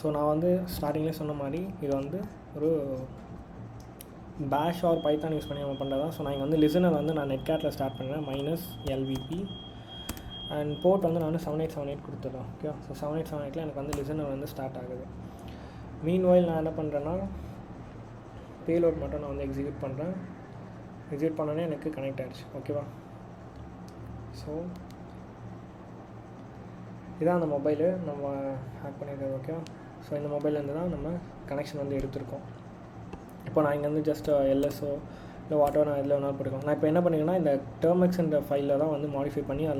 So நான் வந்து ஸ்டார்டிங்லேயே சொன்ன மாதிரி இது வந்து ஒரு பேஷ் ஆர் பைத்தான் யூஸ் பண்ணி நம்ம பண்ணுறது தான். ஸோ நான் இங்கே வந்து லிசனர் வந்து நான் நெட்கேட்டில் ஸ்டார்ட் பண்ணுறேன் -LVP அண்ட் போர்ட் வந்து நான் 7878 கொடுத்துட்றேன். ஓகே, ஸோ 7878 எனக்கு வந்து லிசனர் வந்து ஸ்டார்ட் ஆகுது. மீன்வைல் நான் என்ன பண்ணுறேன்னா பேலோட் மட்டும் நான் வந்து எக்ஸிக்யூட் பண்ணுறேன். எக்ஸிக்யூட் பண்ணோன்னே எனக்கு கனெக்ட் ஆகிடுச்சு. ஓகேவா? ஸோ இதான் அந்த மொபைலு நம்ம ஹேக் பண்ணியிருக்கிறது. ஓகே, ஸோ இந்த மொபைல்லேருந்து தான் நம்ம கனெக்ஷன் வந்து எடுத்திருக்கோம். இப்போ நான் இங்கே வந்து ஜஸ்ட் எல்எஸ்ஓ இல்லை வாட்டோ நான் இதில் வேணாலும் போட்டுக்கலாம். நான் இப்போ என்ன பண்ணிங்கன்னா இந்த டெர்மெக்ஸ்ன்ற ஃபைலில் தான் வந்து மாடிஃபை பண்ணி அதில்